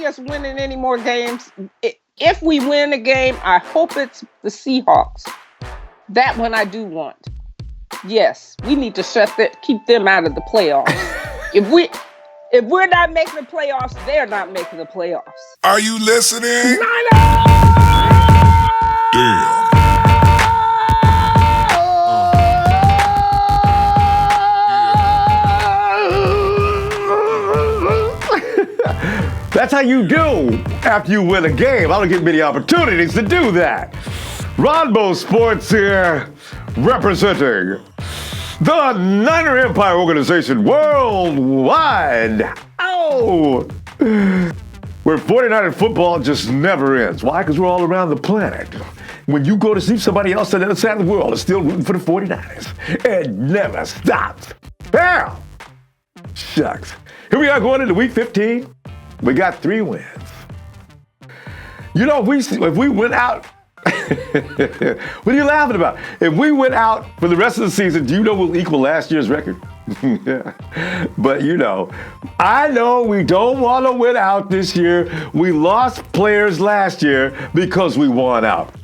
us winning any more games. If we win a game, I hope it's the Seahawks. That one I do want. Yes, we need to keep them out of the playoffs. If we're not making the playoffs, they're not making the playoffs. Are you listening? Damn. That's how you do after you win a game. I don't get many opportunities to do that. Ronbo Sports here, representing the Niner Empire organization worldwide. Oh! Where 49er football just never ends. Why? Because we're all around the planet. When you go to see somebody else on the other side of the world is still rooting for the 49ers. It never stops. Bam! Shucks. Here we are going into week 15. We got 3 wins. You know, if we went out, what are you laughing about? If we went out for the rest of the season, do you know we'll equal last year's record? Yeah. But you know, I know we don't want to win out this year. We lost players last year because we won out.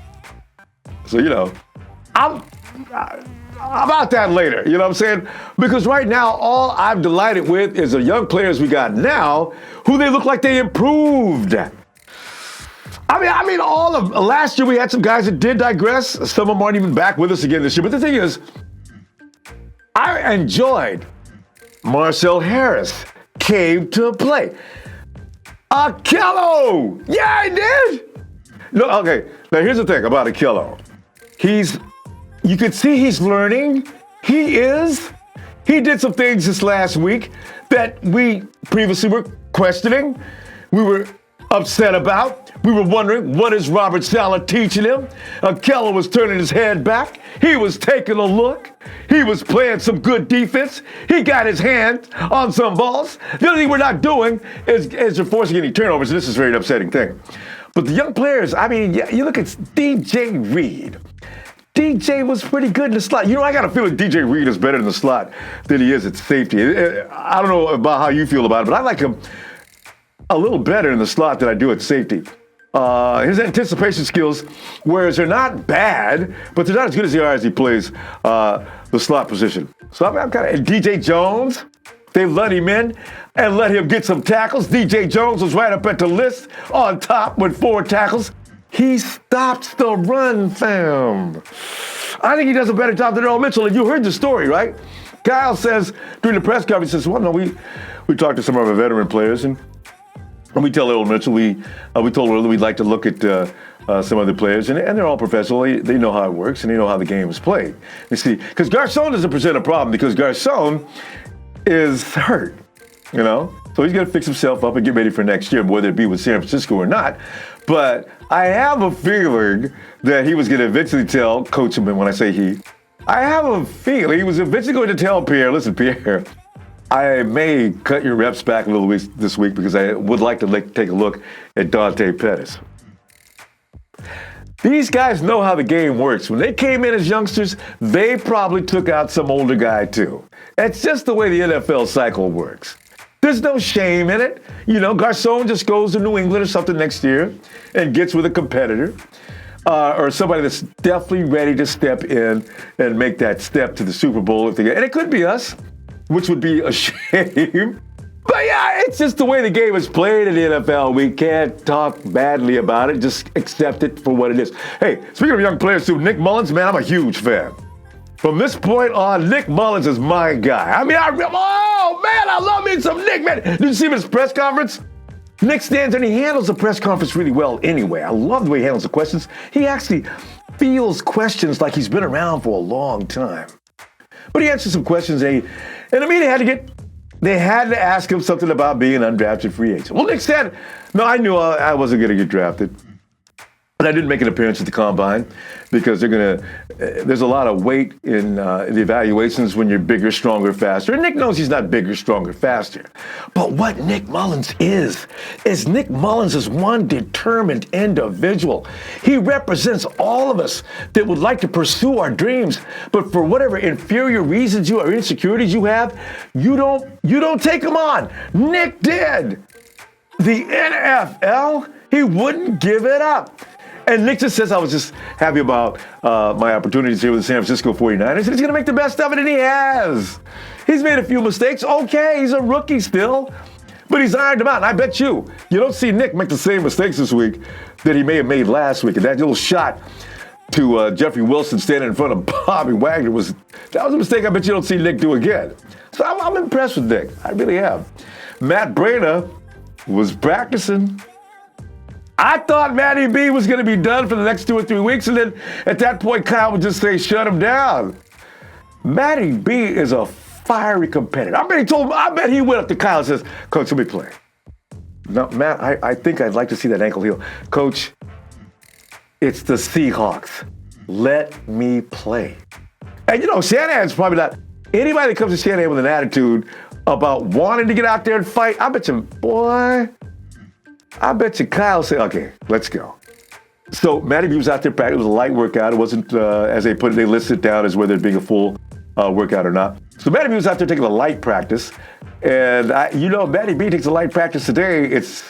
So, you know, I'm about that later, you know what I'm saying? Because right now, all I'm delighted with is the young players we got now, who they look like they improved. I mean, all of last year we had some guys that did digress. Some of them aren't even back with us again this year. But the thing is, I enjoyed Marcel Harris came to play. Kittle! Yeah, I did! No, okay, now here's the thing about Kittle. You can see he's learning. He did some things this last week that we previously were questioning. We were upset about. We were wondering, what is Robert Saleh teaching him? Keller was turning his head back. He was taking a look. He was playing some good defense. He got his hand on some balls. The other thing we're not doing is you're forcing any turnovers, and this is a very upsetting thing. But the young players, I mean, you look at DJ Reed. DJ was pretty good in the slot. You know, I got a feeling DJ Reed is better in the slot than he is at safety. I don't know about how you feel about it, but I like him a little better in the slot than I do at safety. His anticipation skills, whereas they're not bad, but they're not as good as they are as he plays the slot position. So I'm kind of DJ Jones. They let him in and let him get some tackles. DJ Jones was right up at the list on top with 4 tackles. He stops the run, fam. I think he does a better job than Earl Mitchell. And you heard the story, right? Kyle says during the press conference, he says, well, no, we talked to some of our veteran players, and we tell Earl Mitchell, we told Earl that we'd like to look at some other players, and they're all professional. They know how it works, and they know how the game is played. You see, because Garcon doesn't present a problem, because Garcon is hurt, you know? So he's going to fix himself up and get ready for next year, whether it be with San Francisco or not. But I have a feeling that he was going to eventually tell Coach him, and when I say he, I have a feeling he was eventually going to tell Pierre, listen, Pierre, I may cut your reps back a little bit this week because I would like to take a look at Dante Pettis. These guys know how the game works. When they came in as youngsters, they probably took out some older guy too. It's just the way the NFL cycle works. There's no shame in it. You know, Garcon just goes to New England or something next year and gets with a competitor or somebody that's definitely ready to step in and make that step to the Super Bowl. And it could be us, which would be a shame. But yeah, it's just the way the game is played in the NFL. We can't talk badly about it. Just accept it for what it is. Hey, speaking of young players too, Nick Mullens, man, I'm a huge fan. From this point on, Nick Mullens is my guy. I mean, I love me some Nick, man. Did you see him at his press conference? Nick stands and he handles the press conference really well anyway. I love the way he handles the questions. He actually fields questions like he's been around for a long time. But he answered some questions, and the media they had to ask him something about being an undrafted free agent. Well, Nick said, no, I knew I wasn't going to get drafted. But I didn't make an appearance at the Combine because there's a lot of weight in the evaluations when you're bigger, stronger, faster. And Nick knows he's not bigger, stronger, faster. But what Nick Mullens is Nick Mullens is one determined individual. He represents all of us that would like to pursue our dreams, but for whatever inferior reasons or insecurities you have, you don't take them on. Nick did. the NFL, he wouldn't give it up. And Nick just says, I was just happy about my opportunities here with the San Francisco 49ers. And he's going to make the best of it, and he has. He's made a few mistakes. Okay, he's a rookie still. But he's ironed them out. And I bet you don't see Nick make the same mistakes this week that he may have made last week. And that little shot to Jeffrey Wilson standing in front of Bobby Wagner was a mistake I bet you don't see Nick do again. So I'm impressed with Nick. I really am. Matt Breida was practicing. I thought Matty B was going to be done for the next 2 or 3 weeks, and then at that point, Kyle would just say, shut him down. Matty B is a fiery competitor. I bet he went up to Kyle and says, Coach, let me play. No, Matt, I think I'd like to see that ankle heal. Coach, it's the Seahawks. Let me play. And Shanahan's probably not, anybody that comes to Shanahan with an attitude about wanting to get out there and fight, I bet you Kyle said, okay, let's go. So Matty B was out there practicing. It was a light workout. It wasn't, as they put it, they listed it down as whether it being a full workout or not. So Matty B was out there taking a light practice. And Matty B takes a light practice today. It's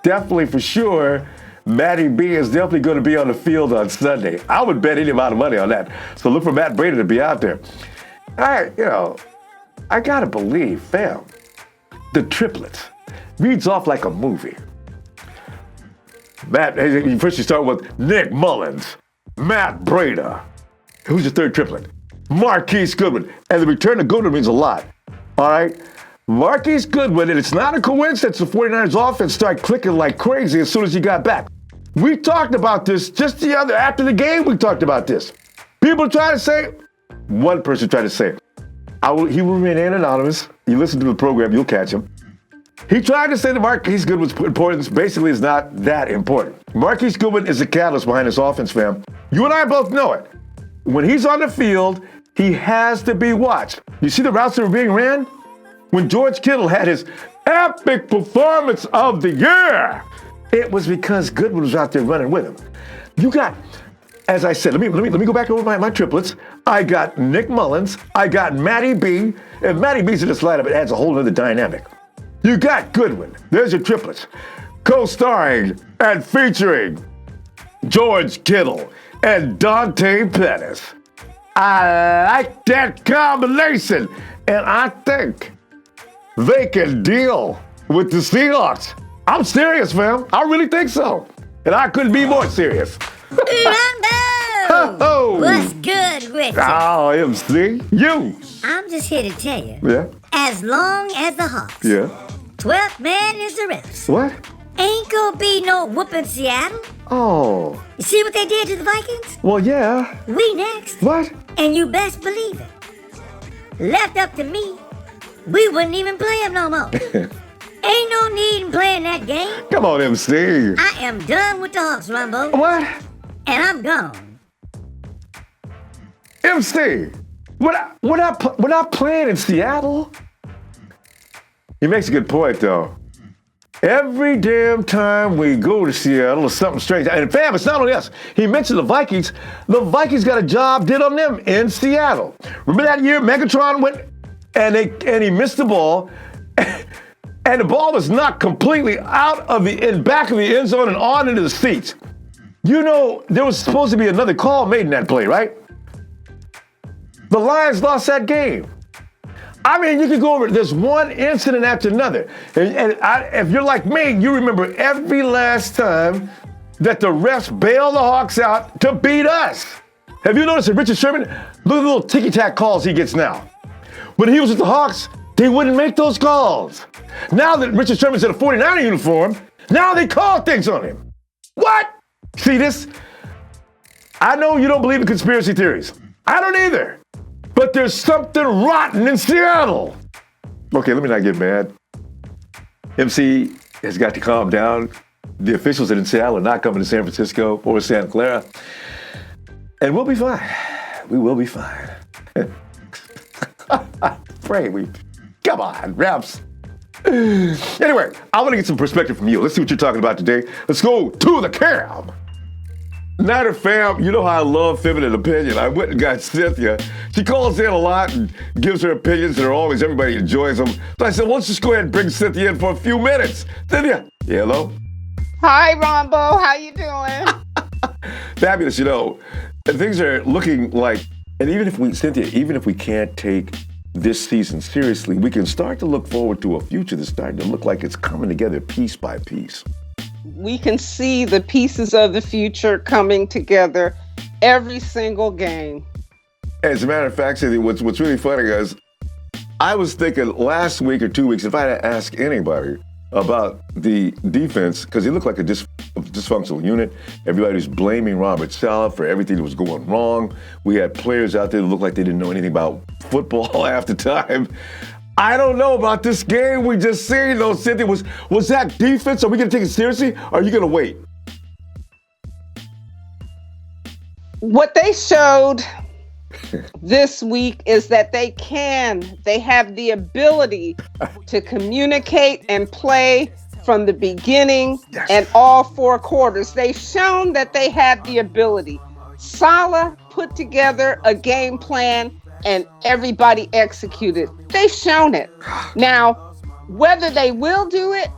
definitely for sure Matty B is definitely going to be on the field on Sunday. I would bet any amount of money on that. So look for Matt Breida to be out there. I got to believe, fam, the triplets reads off like a movie. First you start with Nick Mullens, Matt Breida. Who's your third triplet? Marquise Goodwin. And the return of Goodwin means a lot. All right? Marquise Goodwin, and it's not a coincidence the 49ers offense started clicking like crazy as soon as he got back. We talked about this after the game, we talked about this. People try to say, one person tried to say, he will remain anonymous. You listen to the program, you'll catch him. He tried to say that Marquise Goodwin's importance basically is not that important. Marquise Goodwin is the catalyst behind this offense, fam. You and I both know it. When he's on the field, he has to be watched. You see the routes that were being ran? When George Kittle had his epic performance of the year, it was because Goodwin was out there running with him. You got, as I said, let me go back over my triplets. I got Nick Mullens, I got Matty B, and Matty B's in this lineup, it adds a whole other dynamic. You got Goodwin, there's your triplets, co-starring and featuring George Kittle and Dante Pettis. I like that combination, and I think they can deal with the Seahawks. I'm serious, fam. I really think so. And I couldn't be more serious. Ronbo! What's good with you? Oh, MC, you. I'm just here to tell you. Yeah? As long as the Hawks. Yeah. 12th man is the rest. What? Ain't gonna be no whooping Seattle. Oh. You see what they did to the Vikings? Well, yeah. We next. What? And you best believe it. Left up to me, we wouldn't even play them no more. Ain't no need in playing that game. Come on, MC. I am done with the Hawks, Ronbo. What? And I'm gone. MC, we're not playing in Seattle. He makes a good point, though. Every damn time we go to Seattle, it's something strange. And fam, it's not only us. He mentioned the Vikings. The Vikings got a job did on them in Seattle. Remember that year Megatron went and he missed the ball, and the ball was knocked completely out of back of the end zone and on into the seats. You know, there was supposed to be another call made in that play, right? The Lions lost that game. I mean, you could go over, there's one incident after another. And if you're like me, you remember every last time that the refs bailed the Hawks out to beat us. Have you noticed that Richard Sherman, look at the little ticky-tack calls he gets now. When he was with the Hawks, they wouldn't make those calls. Now that Richard Sherman's in a 49er uniform, now they call things on him. What? See this? I know you don't believe in conspiracy theories. I don't either. But there's something rotten in Seattle. Okay, let me not get mad. MC has got to calm down. The officials in Seattle are not coming to San Francisco or Santa Clara. And we'll be fine. We will be fine. Pray we... Come on, refs. Anyway, I want to get some perspective from you. Let's see what you're talking about today. Let's go to the cam. Niner fam, you know how I love feminine opinion. I went and got Cynthia. She calls in a lot and gives her opinions that are always, everybody enjoys them. So I said, well, let's just go ahead and bring Cynthia in for a few minutes. Cynthia, Hello? Hi, Ronbo. How you doing? Fabulous, things are looking like, and Cynthia, even if we can't take this season seriously, we can start to look forward to a future that's starting to look like it's coming together piece by piece. We can see the pieces of the future coming together every single game. As a matter of fact, Cynthia, what's really funny is I was thinking last week or 2 weeks, if I had to ask anybody about the defense, because he looked like a dysfunctional unit. Everybody was blaming Robert Saleh for everything that was going wrong. We had players out there that looked like they didn't know anything about football half the time. I don't know about this game we just seen, though, Cynthia. Was that defense? Are we going to take it seriously, or are you going to wait? What they showed this week is that they have the ability to communicate and play from the beginning and all 4 quarters. They've shown that they have the ability. Saleh put together a game plan and everybody executed. They've shown it. Now, whether they will do it,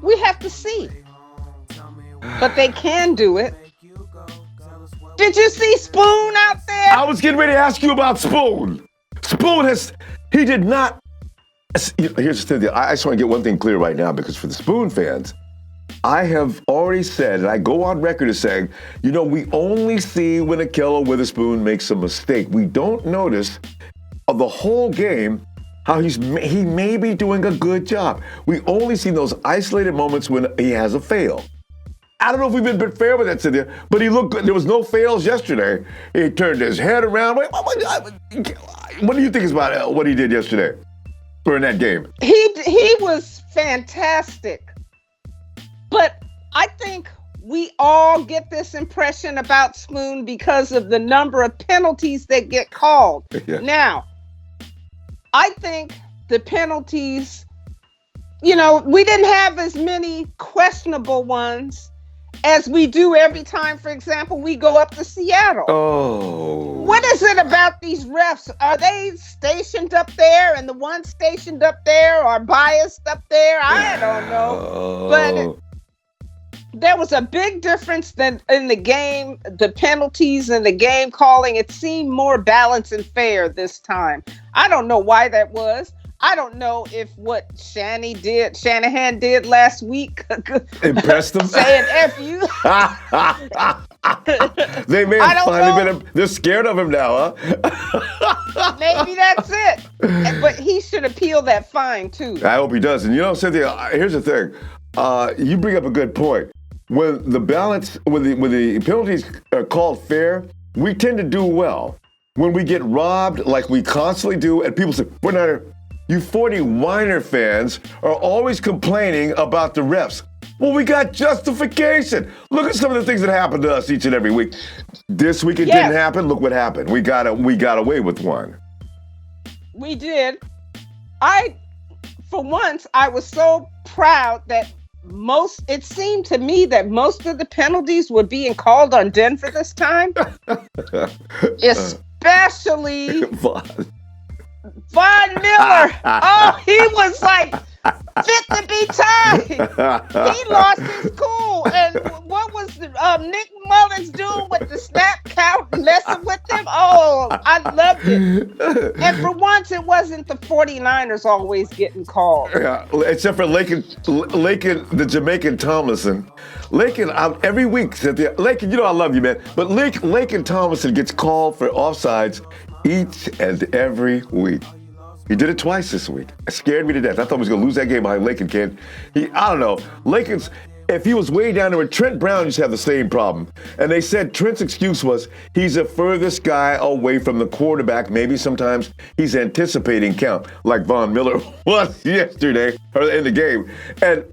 we have to see. But they can do it. Did you see Spoon out there? I was getting ready to ask you about Spoon. He did not. Here's the thing. I just want to get one thing clear right now, because for the Spoon fans, I have already said, and I go on record as saying, we only see when Ahkello Witherspoon makes a mistake. We don't notice of the whole game how he may be doing a good job. We only see those isolated moments when he has a fail. I don't know if we've been fair with that, Cynthia, but he looked good. There was no fails yesterday. He turned his head around. What do you think about what he did yesterday during that game? He was fantastic. But I think we all get this impression about Spoon because of the number of penalties that get called. Yeah. Now, I think the penalties, we didn't have as many questionable ones as we do every time, for example, we go up to Seattle. Oh. What is it about these refs? Are they stationed up there and the ones stationed up there are biased up there? I don't know. But there was a big difference in the game, the penalties and the game calling. It seemed more balanced and fair this time. I don't know why that was. I don't know if what Shanahan did last week impressed them. Saying F you. They may have finally they're scared of him now, huh? Maybe that's it. But he should appeal that fine too. I hope he does. And Cynthia, here's the thing. You bring up a good point. When the penalties are called fair, we tend to do well. When we get robbed, like we constantly do, and people say, you 40 whiner fans are always complaining about the refs. Well, we got justification. Look at some of the things that happen to us each and every week. This week it didn't happen. Look what happened. We got away with one. We did. For once, I was so proud that it seemed to me that most of the penalties were being called on Denver this time. Especially Von Miller. Oh, he was like fit to be tied. He lost his cool. And what was Nick Mullens doing with the snap count, messing with them? Oh, I loved it. And for once, it wasn't the 49ers always getting called. Yeah, except for Lakin, the Jamaican Tomlinson. Lakin, every week, Cynthia. Lakin, I love you, man. But Lakin Tomlinson gets called for offsides each and every week. He did it twice this week. It scared me to death. I thought he was going to lose that game behind Lakin Kent. I don't know. Lakin's, if he was way down there with Trent Brown, used to have the same problem. And they said Trent's excuse was he's the furthest guy away from the quarterback. Maybe sometimes he's anticipating count, like Von Miller was yesterday or in the game. And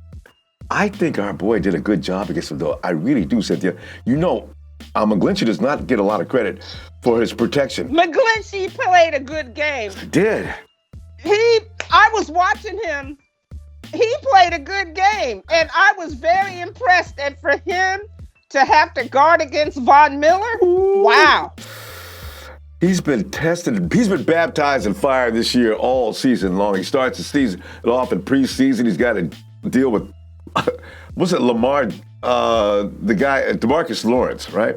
I think our boy did a good job against him, though. I really do, Cynthia. McGlinchey does not get a lot of credit for his protection. McGlinchey played a good game. He did. I was watching him. He played a good game, and I was very impressed. And for him to have to guard against Von Miller, wow. He's been tested. He's been baptized in fire this year all season long. He starts the season off in preseason. He's got to deal with was it Lamar, the guy, DeMarcus Lawrence, right?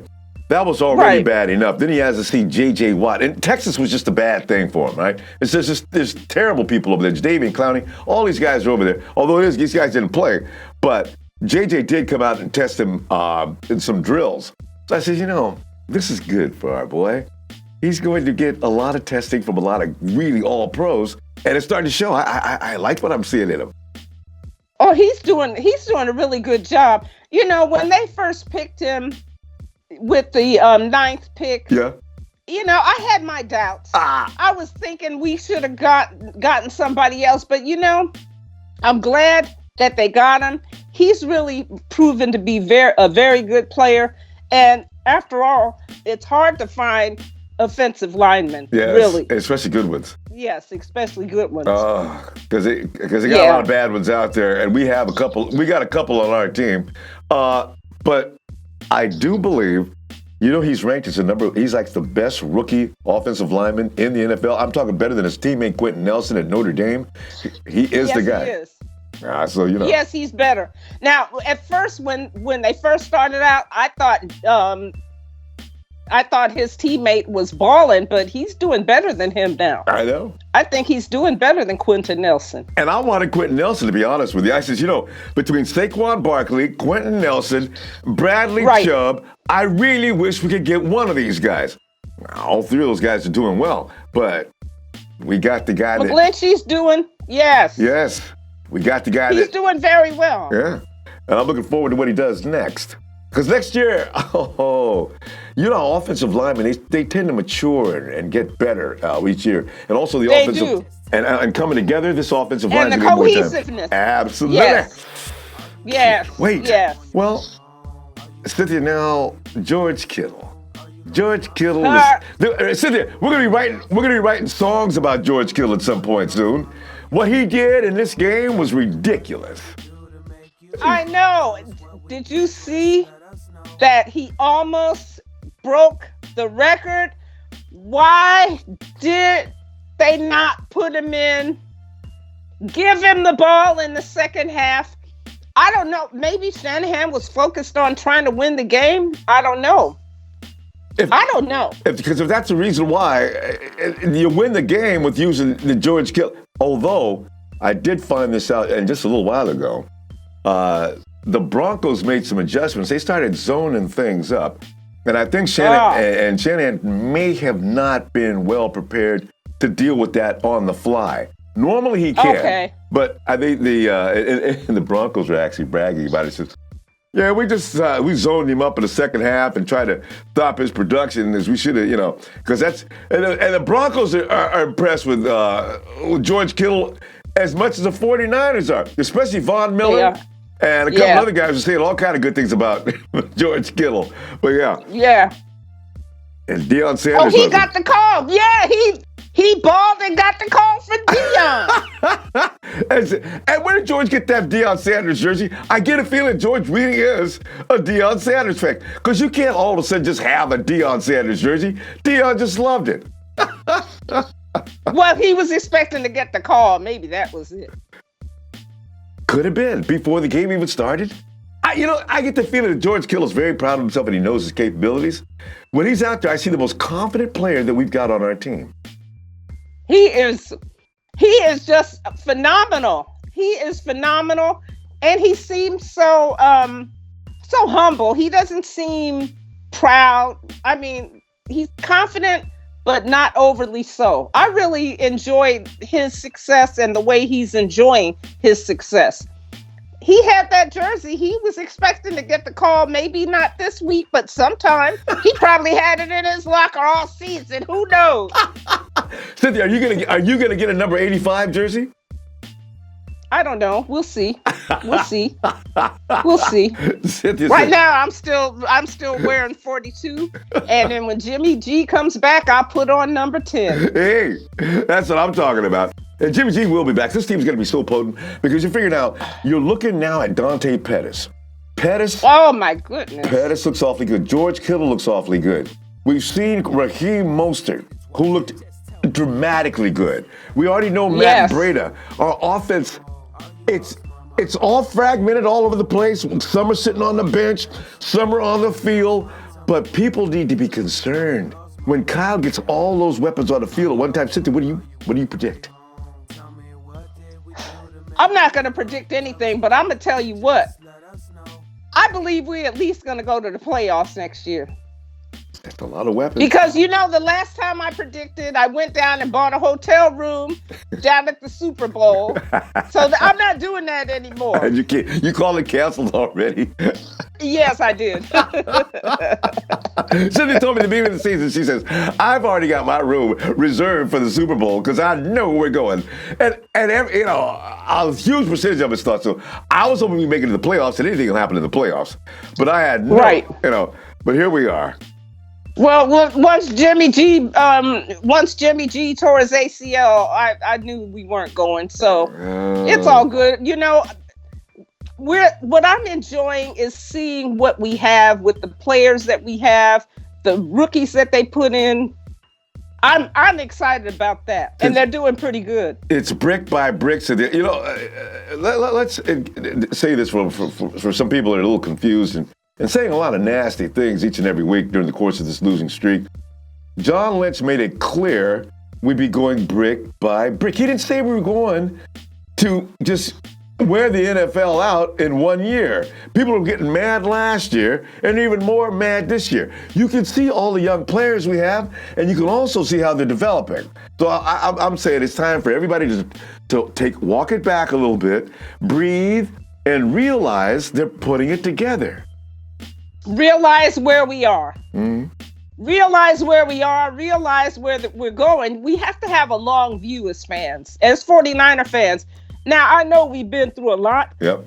That was already bad enough. Then he has to see J.J. Watt. And Texas was just a bad thing for him, right? It's just there's terrible people over there. Davian Clowney, all these guys are over there. Although these guys didn't play. But J.J. did come out and test him in some drills. So I said, this is good for our boy. He's going to get a lot of testing from a lot of really all pros. And it's starting to show. I like what I'm seeing in him. Oh, he's doing a really good job. When they first picked him with the 9th pick, I had my doubts. I was thinking we should have gotten somebody else, but I'm glad that they got him. He's really proven to be a very good player. And after all, it's hard to find offensive linemen, really. Especially good ones. Yes, especially good ones. Because they got a lot of bad ones out there, and we got a couple on our team. But I do believe, he's ranked as he's like the best rookie offensive lineman in the NFL. I'm talking better than his teammate Quentin Nelson at Notre Dame. He is the guy. He is. So Yes, he's better. Now, at first, when they first started out, I thought his teammate was balling, but he's doing better than him now. I know. I think he's doing better than Quentin Nelson. And I wanted Quentin Nelson, to be honest with you. I said, between Saquon Barkley, Quentin Nelson, Bradley Chubb, I really wish we could get one of these guys. All three of those guys are doing well, but we got the guy that... McGlinchey's doing, yes. Yes. We got the guy He's doing very well. Yeah. And I'm looking forward to what he does next. Because next year, offensive linemen, they tend to mature and get better each year. And also the offensive... And coming together, this offensive line... And the cohesiveness. Absolutely. Yes. Wait. Yes. Well, Cynthia, now, George Kittle. George Kittle is... Cynthia, we're gonna be writing songs about George Kittle at some point soon. What he did in this game was ridiculous. I know. Did you see that he almost broke the record? Why did they not put him in? Give him the ball in the second half. I don't know. Maybe Shanahan was focused on trying to win the game. I don't know. I don't know. Because if that's the reason why, you win the game with using the George Kittle. Although, I did find this out and just a little while ago. The Broncos made some adjustments. They started zoning things up. And I think Shanahan may have not been well prepared to deal with that on the fly. Normally he can. Okay. But I think the Broncos were actually bragging about it. Says, yeah, we zoned him up in the second half and tried to stop his production as we should have, because that's and the Broncos are impressed with George Kittle as much as the 49ers are, especially Von Miller and a couple other guys are saying all kind of good things about George Kittle. But yeah. And Deion Sanders. Oh, he got the call. Yeah, he balled and got the call for Deion. And where did George get that Deion Sanders jersey? I get a feeling George really is a Deion Sanders fan. Because you can't all of a sudden just have a Deion Sanders jersey. Deion just loved it. Well, he was expecting to get the call. Maybe that was it. Could have been before the game even started. I get the feeling that George Kittle is very proud of himself and he knows his capabilities. When he's out there, I see the most confident player that we've got on our team. He is just phenomenal. He is phenomenal, and he seems so humble. He doesn't seem proud. I mean, he's confident, but not overly so. I really enjoyed his success and the way he's enjoying his success. He had that jersey. He was expecting to get the call, maybe not this week, but sometime. He probably had it in his locker all season. Who knows? Cynthia, are you gonna get a number 85 jersey? I don't know. We'll see. We'll see. Cynthia right now, I'm still wearing 42, and then when Jimmy G comes back, I'll put on number 10. Hey, that's what I'm talking about. And Jimmy G will be back. This team's going to be so potent because you're looking now at Dante Pettis. Oh, my goodness. Pettis looks awfully good. George Kittle looks awfully good. We've seen Raheem Mostert, who looked dramatically good. We already know Matt Breida. Our offense, It's all fragmented all over the place. Some are sitting on the bench, some are on the field, but people need to be concerned. When Kyle gets all those weapons on the field at one time, Cynthia, what do you predict? I'm not going to predict anything, but I'm going to tell you what. I believe we're at least going to go to the playoffs next year. That's a lot of weapons. Because, the last time I predicted, I went down and bought a hotel room down at the Super Bowl. So I'm not doing that anymore. You called it canceled already? Yes, I did. Cynthia told me at the beginning of the season, she says, I've already got my room reserved for the Super Bowl because I know where we're going. And a huge percentage of us thought so. I was hoping we'd make it to the playoffs and anything will happen in the playoffs. But I had no, right. But here we are. Well, once Jimmy G tore his ACL, I knew we weren't going. So it's all good. What I'm enjoying is seeing what we have with the players that we have, the rookies that they put in. I'm excited about that, and they're doing pretty good. It's brick by brick. So let's say this for some people that are a little confused and saying a lot of nasty things each and every week during the course of this losing streak. John Lynch made it clear we'd be going brick by brick. He didn't say we were going to just wear the NFL out in 1 year. People were getting mad last year and even more mad this year. You can see all the young players we have, and you can also see how they're developing. So I'm saying it's time for everybody to walk it back a little bit, breathe, and realize they're putting it together. Realize where we are. Mm-hmm. Realize where we are. Realize where we're going. We have to have a long view as fans, as 49er fans. Now, I know we've been through a lot. Yep.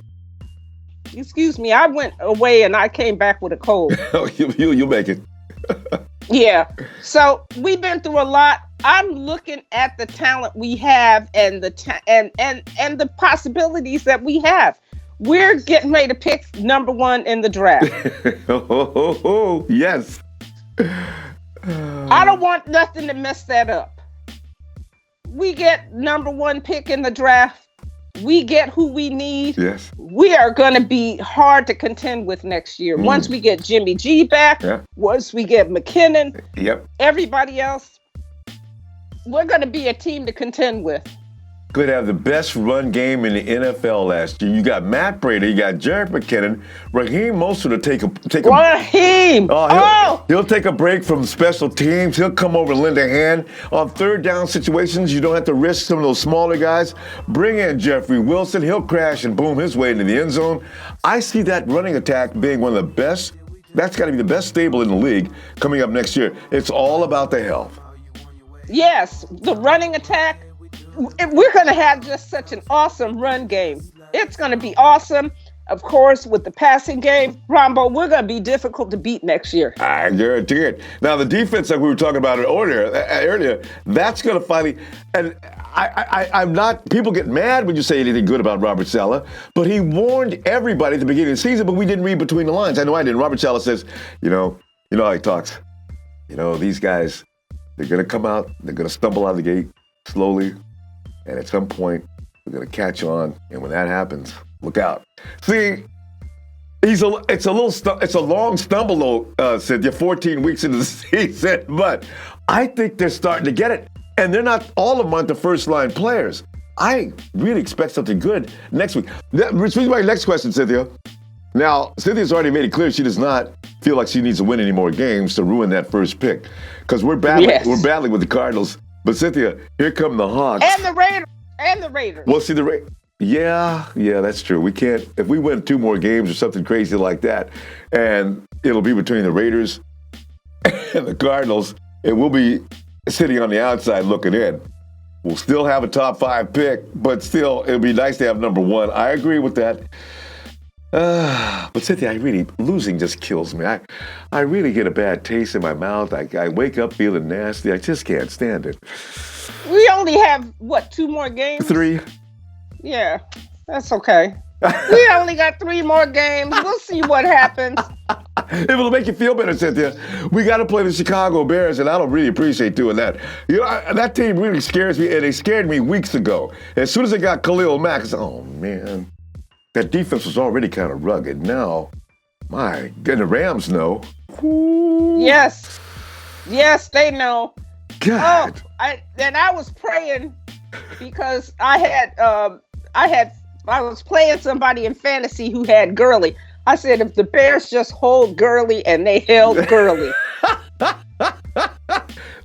Excuse me. I went away and I came back with a cold. You'll make it. Yeah. So we've been through a lot. I'm looking at the talent we have and and the possibilities that we have. We're getting ready to pick number 1 in the draft. Yes. I don't want nothing to mess that up. We get number 1 pick in the draft. We get who we need. Yes. We are going to be hard to contend with next year. Once we get Jimmy G back, once we get McKinnon, everybody else, we're going to be a team to contend with. Could have the best run game in the NFL last year. You got Matt Breida, you got Jared McKinnon, Raheem Mostert will take a Raheem! He'll take a break from special teams. He'll come over and lend a hand. On third down situations, you don't have to risk some of those smaller guys. Bring in Jeffrey Wilson. He'll crash and boom his way into the end zone. I see that running attack being one of the best. That's got to be the best stable in the league coming up next year. It's all about the health. Yes, the running attack. We're going to have just such an awesome run game. It's going to be awesome. Of course, with the passing game, Ronbo, we're going to be difficult to beat next year. I guarantee it. Now, the defense, like we were talking about earlier, that's going to finally. And I'm not. People get mad when you say anything good about Robert Saleh, but he warned everybody at the beginning of the season, but we didn't read between the lines. I know I didn't. Robert Saleh says, you know how he talks. These guys, they're going to come out, they're going to stumble out of the gate slowly. And at some point, we're going to catch on. And when that happens, look out. See, it's a long stumble, though, Cynthia, 14 weeks into the season. But I think they're starting to get it. And they're not, all of them aren't the first-line players. I really expect something good next week. Which brings my next question, Cynthia. Now, Cynthia's already made it clear she does not feel like she needs to win any more games to ruin that first pick. Because we're battling with the Cardinals. But Cynthia, here come the Hawks. And the Raiders. Well, see, yeah, that's true. We can't, if we win 2 more games or something crazy like that, and it'll be between the Raiders and the Cardinals, and we'll be sitting on the outside looking in. We'll still have a top 5 pick, but still, it'll be nice to have number 1. I agree with that. But Cynthia, losing just kills me. I really get a bad taste in my mouth. I wake up feeling nasty. I just can't stand it. We only have, 2 more games? 3. Yeah, that's okay. We only got 3 more games. We'll see what happens. If it'll make you feel better, Cynthia, we got to play the Chicago Bears, and I don't really appreciate doing that. That team really scares me, and they scared me weeks ago. As soon as they got Khalil Mack, I said, oh, man. that defense was already kind of rugged. Now, my goodness, the Rams know. Ooh. Yes, they know. God. I was praying because I was playing somebody in fantasy who had Gurley. I said, if the Bears just hold Gurley, and they held Gurley.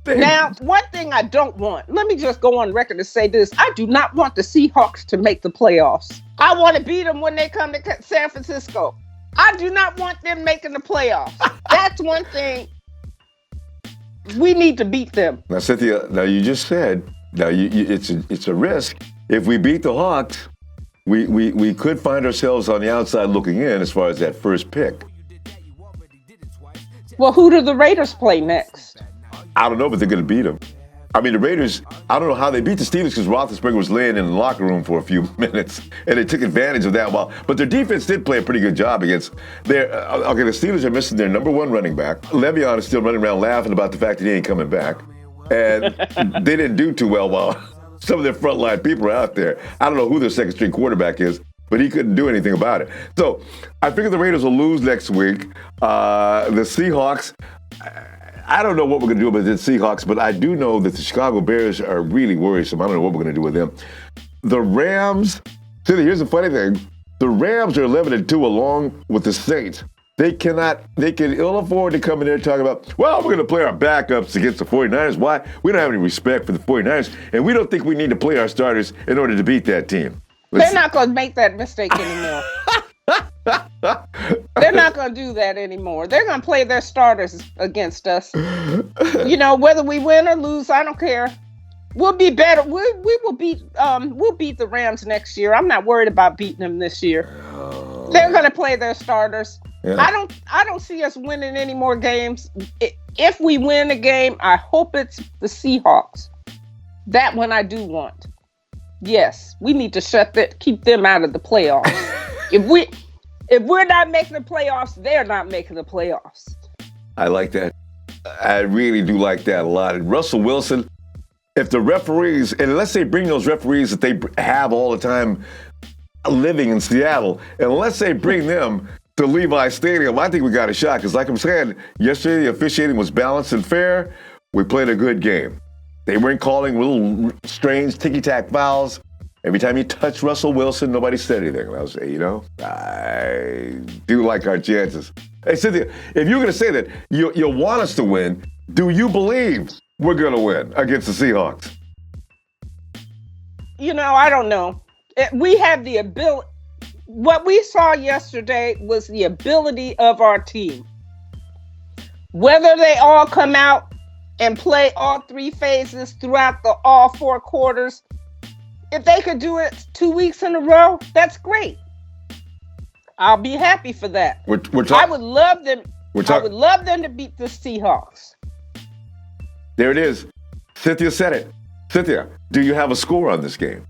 Now, one thing I don't want, let me just go on record to say this. I do not want the Seahawks to make the playoffs. I want to beat them when they come to San Francisco. I do not want them making the playoffs. That's one thing. We need to beat them. Now, Cynthia, you just said, it's a risk. If we beat the Hawks, we could find ourselves on the outside looking in as far as that first pick. Well, who do the Raiders play next? I don't know, but they're going to beat them. I mean, the Raiders, I don't know how they beat the Steelers because Roethlisberger was laying in the locker room for a few minutes, and they took advantage of that. But their defense did play a pretty good job against their. The Steelers are missing their number one running back. Le'Veon is still running around laughing about the fact that he ain't coming back. And they didn't do too well while some of their frontline people are out there. I don't know who their second string quarterback is, but he couldn't do anything about it. So I figure the Raiders will lose next week. The Seahawks, I don't know what we're going to do about the Seahawks, but I do know that the Chicago Bears are really worrisome. I don't know what we're going to do with them. The Rams, here's the funny thing. The Rams are 11-2 along with the Saints. They can ill afford to come in there and talk about, well, we're going to play our backups against the 49ers. Why? We don't have any respect for the 49ers, and we don't think we need to play our starters in order to beat that team. They're not going to make that mistake anymore. They're not going to do that anymore. They're going to play their starters against us. Whether we win or lose, I don't care. We'll be better. We will beat. We'll beat the Rams next year. I'm not worried about beating them this year. They're going to play their starters. Yeah. I don't see us winning any more games. If we win a game, I hope it's the Seahawks. That one I do want. Yes, we need to keep them out of the playoffs. If we're not making the playoffs, they're not making the playoffs. I like that. I really do like that a lot. And Russell Wilson, if the referees, and let's say bring those referees that they have all the time living in Seattle, and let's say bring them to Levis Stadium, I think we got a shot. Because like I'm saying, yesterday the officiating was balanced and fair. We played a good game. They weren't calling little strange ticky-tack fouls. Every time you touch Russell Wilson, nobody said anything. And I was saying, I do like our chances. Hey, Cynthia, if you're going to say that you want us to win, do you believe we're going to win against the Seahawks? I don't know. We have the ability. What we saw yesterday was the ability of our team. Whether they all come out and play all three phases throughout all four quarters, if they could do it 2 weeks in a row, that's great. I'll be happy for that. I would love them. I would love them to beat the Seahawks. There it is. Cynthia said it. Cynthia, do you have a score on this game?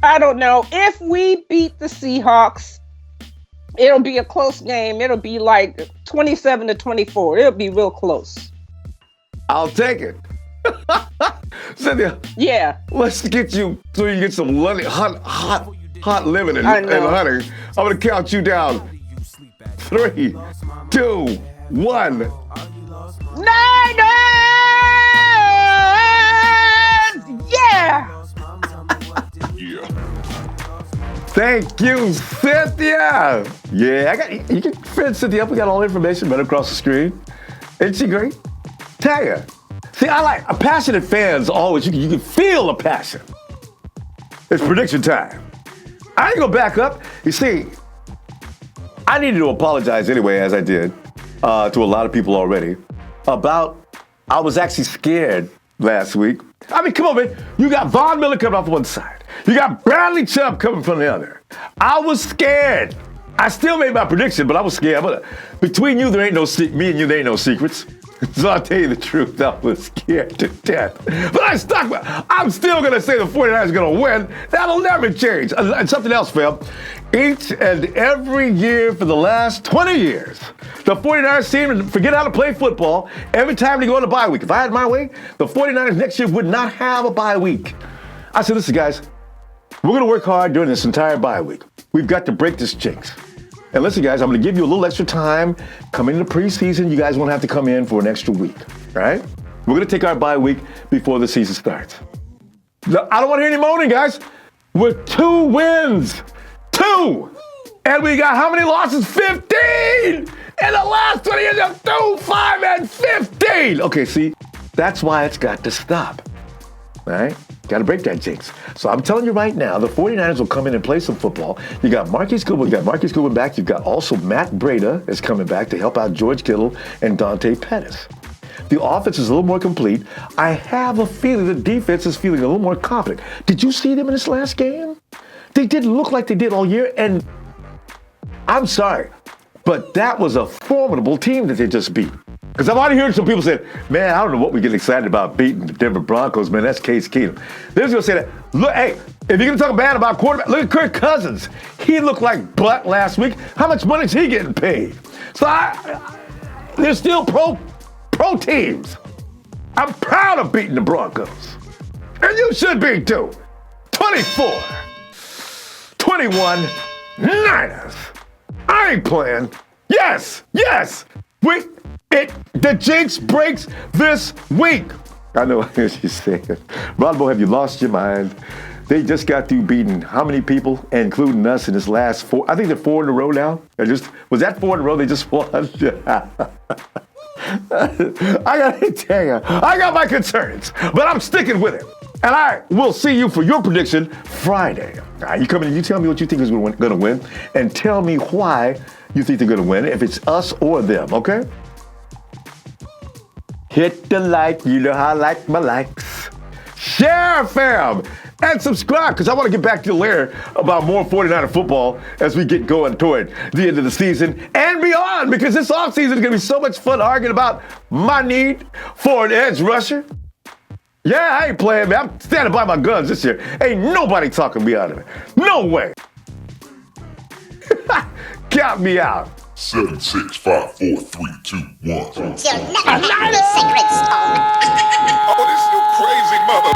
I don't know. If we beat the Seahawks, it'll be a close game. It'll be like 27-24. It'll be real close. I'll take it. Cynthia. Yeah. Let's get you so you get some hot living and honey. I'm going to count you down. 3, 2, 1. Niners! Yeah! Thank you, Cynthia. Yeah, you can friend Cynthia up. We got all the information right across the screen. Isn't she great? Tell ya. See, I like passionate fans always. You can feel the passion. It's prediction time. I ain't gonna back up. You see, I needed to apologize anyway, as I did to a lot of people already. I was actually scared last week. I mean, come on, man. You got Von Miller coming off one side. You got Bradley Chubb coming from the other. I was scared. I still made my prediction, but I was scared. But between you, there ain't no secrets. So I'll tell you the truth, I was scared to death. But I'm still going to say the 49ers are going to win. That'll never change. And something else, fam. Each and every year for the last 20 years, the 49ers seem to forget how to play football every time they go on a bye week. If I had my way, the 49ers next year would not have a bye week. I said, listen, guys, We're going to work hard during this entire bye week. We've got to break this jinx. And listen, guys, I'm going to give you a little extra time. Coming into preseason, you guys won't have to come in for an extra week, all right? We're going to take our bye week before the season starts. I don't want to hear any moaning, guys. With 2 wins. 2! And we got how many losses? 15! In the last 20 years, 2, 5, and 15! Okay, see, that's why it's got to stop, all right? Got to break that jinx. So I'm telling you right now, the 49ers will come in and play some football. You got Marquise Goodwin, back. You've got also Matt Breida is coming back to help out George Kittle and Dante Pettis. The offense is a little more complete. I have a feeling the defense is feeling a little more confident. Did you see them in this last game? They didn't look like they did all year, and I'm sorry, but that was a formidable team that they just beat. Because I've already heard some people say, man, I don't know what we get excited about beating the Denver Broncos, man. That's Case Keenum. They're just going to say that. Look, hey, if you're going to talk bad about quarterback, look at Kirk Cousins. He looked like butt last week. How much money is he getting paid? So there's still pro teams. I'm proud of beating the Broncos. And you should be too. 24-21 Niners. I ain't playing. Yes. The jinx breaks this week. I know what she's saying. Ronbo, have you lost your mind? They just got through beating how many people, including us, in this last 4? I think they're 4 in a row now. Was that 4 in a row they just won? I gotta tell you, I got my concerns, but I'm sticking with it. And I will see you for your prediction Friday. All right, you come in and you tell me what you think is going to win, and tell me why you think they're going to win, if it's us or them, okay? Hit the like, you know how I like my likes. Share, fam, and subscribe, because I want to get back to the lair about more 49er football as we get going toward the end of the season and beyond, because this offseason is going to be so much fun arguing about my need for an edge rusher. Yeah, I ain't playing, man. I'm standing by my guns this year. Ain't nobody talking me out of it. No way. Count me out. 7, 6, 5, 4, 3, 2, 1. You'll never have the sacred stone. Oh, this you crazy mother.